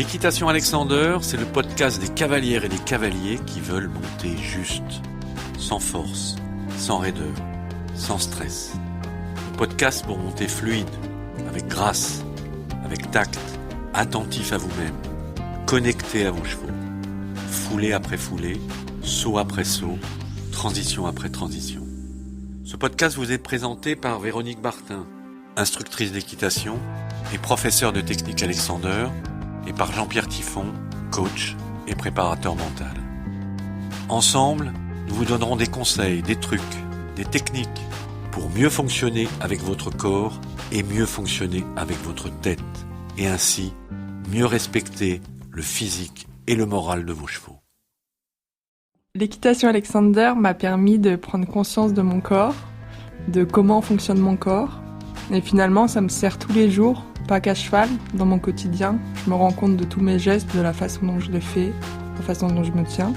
L'équitation Alexander, c'est le podcast des cavalières et des cavaliers qui veulent monter juste, sans force, sans raideur, sans stress. Le podcast pour monter fluide, avec grâce, avec tact, attentif à vous-même, connecté à vos chevaux. Foulée après foulée, saut après saut, transition après transition. Ce podcast vous est présenté par Véronique Bartin, instructrice d'équitation et professeure de technique Alexander, et par Jean-Pierre Tiffon, coach et préparateur mental. Ensemble, nous vous donnerons des conseils, des trucs, des techniques pour mieux fonctionner avec votre corps et mieux fonctionner avec votre tête, et ainsi mieux respecter le physique et le moral de vos chevaux. L'équitation Alexander m'a permis de prendre conscience de mon corps, de comment fonctionne mon corps, et finalement ça me sert tous les jours, pas qu'à cheval, dans mon quotidien. Je me rends compte de tous mes gestes, de la façon dont je les fais, la façon dont je me tiens.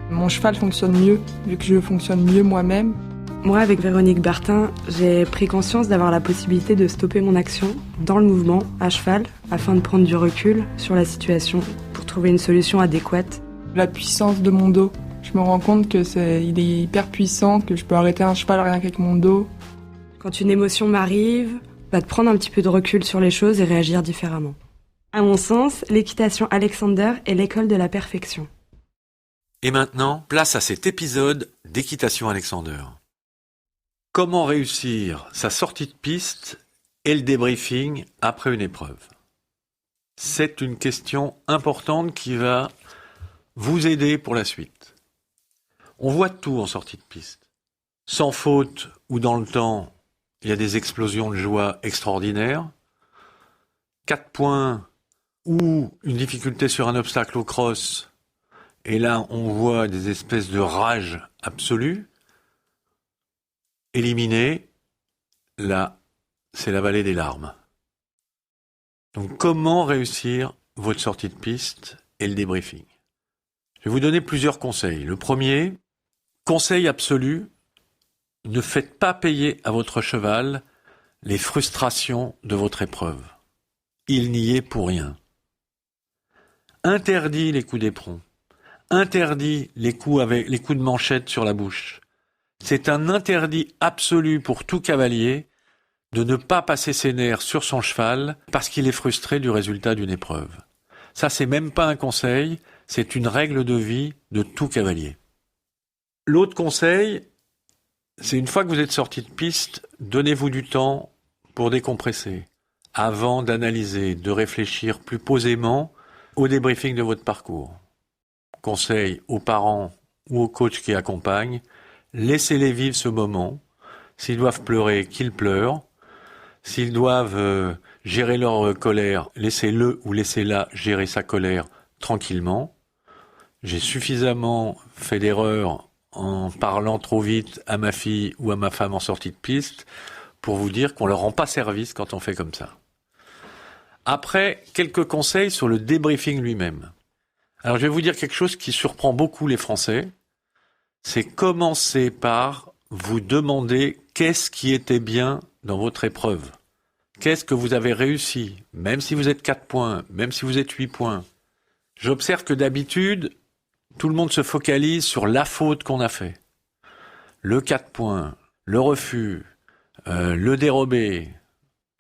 Mon cheval fonctionne mieux, vu que je fonctionne mieux moi-même. Moi, avec Véronique Bartin, j'ai pris conscience d'avoir la possibilité de stopper mon action dans le mouvement, à cheval, afin de prendre du recul sur la situation pour trouver une solution adéquate. La puissance de mon dos. Je me rends compte que il est hyper puissant, que je peux arrêter un cheval rien qu'avec mon dos. Quand une émotion m'arrive, de prendre un petit peu de recul sur les choses et réagir différemment. À mon sens, l'équitation Alexander est l'école de la perfection. Et maintenant, place à cet épisode d'équitation Alexander. Comment réussir sa sortie de piste et le débriefing après une épreuve? C'est une question importante qui va vous aider pour la suite. On voit tout en sortie de piste. Sans faute ou dans le temps, il y a des explosions de joie extraordinaires. 4 points ou une difficulté sur un obstacle au cross. Et là, on voit des espèces de rage absolue. Éliminé, là, c'est la vallée des larmes. Donc, comment réussir votre sortie de piste et le débriefing? Je vais vous donner plusieurs conseils. Le premier, conseil absolu, ne faites pas payer à votre cheval les frustrations de votre épreuve. Il n'y est pour rien. Interdit les coups d'éperon. Interdit les coups de manchette sur la bouche. C'est un interdit absolu pour tout cavalier de ne pas passer ses nerfs sur son cheval parce qu'il est frustré du résultat d'une épreuve. Ça, c'est même pas un conseil, c'est une règle de vie de tout cavalier. L'autre conseil, c'est une fois que vous êtes sorti de piste, donnez-vous du temps pour décompresser, avant d'analyser, de réfléchir plus posément au débriefing de votre parcours. Conseil aux parents ou aux coachs qui accompagnent, laissez-les vivre ce moment. S'ils doivent pleurer, qu'ils pleurent. S'ils doivent gérer leur colère, laissez-le ou laissez-la gérer sa colère tranquillement. J'ai suffisamment fait d'erreurs en parlant trop vite à ma fille ou à ma femme en sortie de piste pour vous dire qu'on ne leur rend pas service quand on fait comme ça. Après, quelques conseils sur le débriefing lui-même. Alors, je vais vous dire quelque chose qui surprend beaucoup les Français. C'est commencer par vous demander qu'est-ce qui était bien dans votre épreuve. Qu'est-ce que vous avez réussi, même si vous êtes 4 points, même si vous êtes 8 points. J'observe que d'habitude, tout le monde se focalise sur la faute qu'on a fait. Le 4 points, le refus, le dérobé.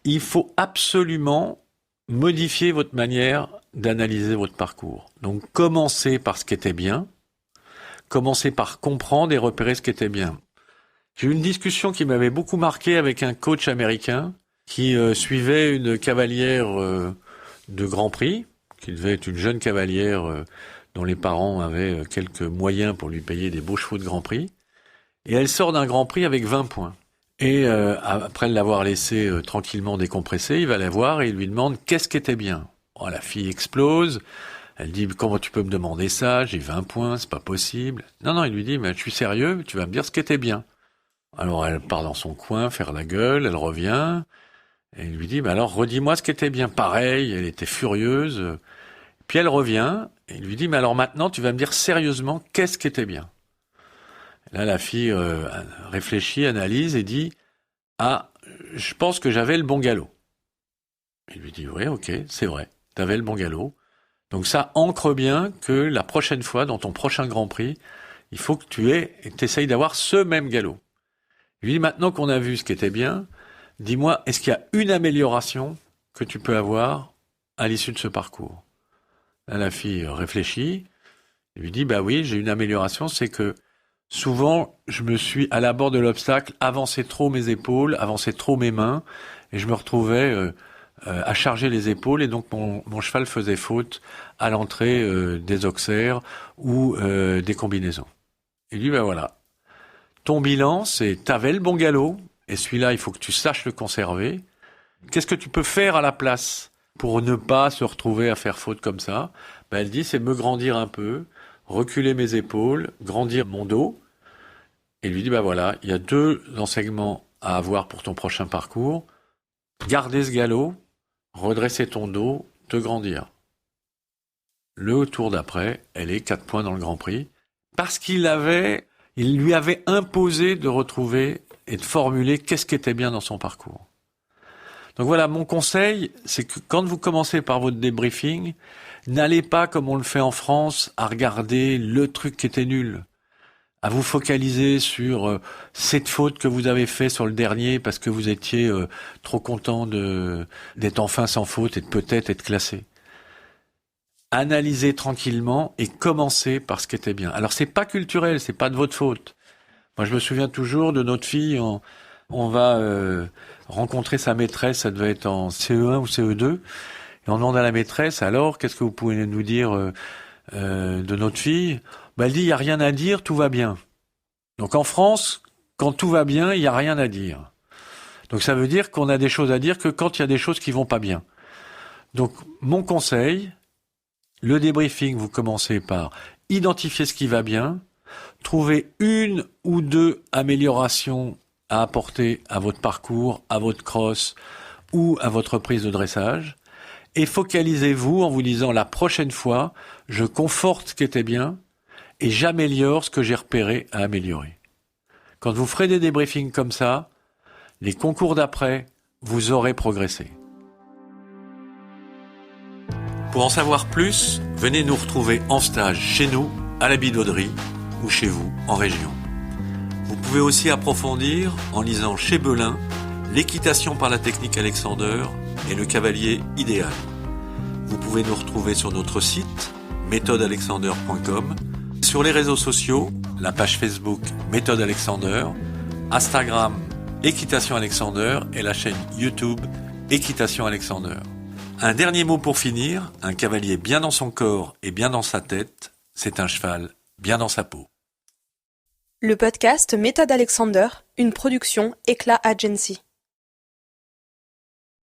Il faut absolument modifier votre manière d'analyser votre parcours. Donc, commencez par ce qui était bien. Commencez par comprendre et repérer ce qui était bien. J'ai eu une discussion qui m'avait beaucoup marqué avec un coach américain qui suivait une cavalière de Grand Prix, qui devait être une jeune cavalière dont les parents avaient quelques moyens pour lui payer des beaux chevaux de Grand Prix. Et elle sort d'un Grand Prix avec 20 points. Et après l'avoir laissé tranquillement décompresser, il va la voir et il lui demande qu'est-ce qui était bien. Oh, la fille explose. Elle dit comment tu peux me demander ça, j'ai 20 points, c'est pas possible. Non, il lui dit mais je suis sérieux, tu vas me dire ce qui était bien. Alors elle part dans son coin faire la gueule, elle revient et il lui dit mais alors redis-moi ce qui était bien. Pareil, elle était furieuse. Puis elle revient et il lui dit mais alors maintenant tu vas me dire sérieusement qu'est-ce qui était bien. Là la fille réfléchit, analyse et dit ah je pense que j'avais le bon galop. Il lui dit oui ok c'est vrai, t'avais le bon galop. Donc ça ancre bien que la prochaine fois, dans ton prochain Grand Prix, il faut que tu essayes d'avoir ce même galop. Je lui dis, maintenant qu'on a vu ce qui était bien, dis-moi, est-ce qu'il y a une amélioration que tu peux avoir à l'issue de ce parcours? Là, la fille réfléchit, elle lui dit, bah oui, j'ai une amélioration, c'est que souvent, je me suis, à l'abord de l'obstacle, avancé trop mes épaules, avancé trop mes mains, et je me retrouvais à charger les épaules, et donc mon cheval faisait faute à l'entrée des auxerres ou des combinaisons. Il dit, ben voilà, ton bilan, c'est t'avais le bon galop, et celui-là, il faut que tu saches le conserver. Qu'est-ce que tu peux faire à la place pour ne pas se retrouver à faire faute comme ça? Ben, elle dit, c'est me grandir un peu, reculer mes épaules, grandir mon dos. Et lui dit, ben voilà, il y a 2 enseignements à avoir pour ton prochain parcours. Garder ce galop, redresser ton dos, te grandir. Le tour d'après, elle est 4 points dans le Grand Prix. Parce il lui avait imposé de retrouver et de formuler qu'est-ce qui était bien dans son parcours. Donc voilà, mon conseil, c'est que quand vous commencez par votre débriefing, n'allez pas, comme on le fait en France, à regarder le truc qui était nul, à vous focaliser sur cette faute que vous avez fait sur le dernier parce que vous étiez trop content d'être enfin sans faute et de peut-être être classé. Analysez tranquillement et commencez par ce qui était bien. Alors c'est pas culturel, c'est pas de votre faute. Moi je me souviens toujours de notre fille, on va rencontrer sa maîtresse, ça devait être en CE1 ou CE2, et on demande à la maîtresse, alors qu'est-ce que vous pouvez nous dire de notre fille? Elle dit, il n'y a rien à dire, tout va bien. Donc en France, quand tout va bien, il n'y a rien à dire. Donc ça veut dire qu'on a des choses à dire que quand il y a des choses qui vont pas bien. Donc mon conseil, le débriefing, vous commencez par identifier ce qui va bien, trouver 1 ou 2 améliorations à apporter à votre parcours, à votre cross ou à votre prise de dressage, et focalisez-vous en vous disant la prochaine fois, je conforte ce qui était bien et j'améliore ce que j'ai repéré à améliorer. Quand vous ferez des débriefings comme ça, les concours d'après, vous aurez progressé. Pour en savoir plus, venez nous retrouver en stage chez nous, à la Bidauderie, ou chez vous, en région. Vous pouvez aussi approfondir en lisant chez Belin, l'équitation par la technique Alexander et le cavalier idéal. Vous pouvez nous retrouver sur notre site, méthodealexander.com, sur les réseaux sociaux, la page Facebook Méthode Alexander, Instagram Équitation Alexander et la chaîne YouTube Équitation Alexander. Un dernier mot pour finir, un cavalier bien dans son corps et bien dans sa tête, c'est un cheval bien dans sa peau. Le podcast Méthode Alexander, une production Éclat Agency.